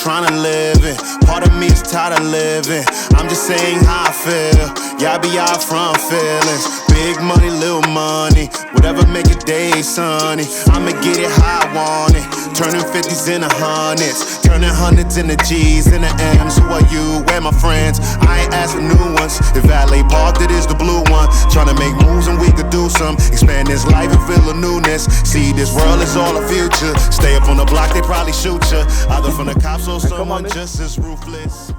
trying to live it. Part of me is tired of living. I'm just saying how I feel. Yeah, I be out from feelings. Big money, little money, whatever make your day sunny. I'ma get it how I want it. Turning 50s into hundreds, turning hundreds into G's into M's. Who are you? Where my friends? I ain't asked for new ones. If valet parked, it is the blue one. Trying to make moves and we could do some. Expand this life and feel a newness. See, this world is all a future. Stay up on the block, they probably shoot you. Either from the cops or someone just as ruthless.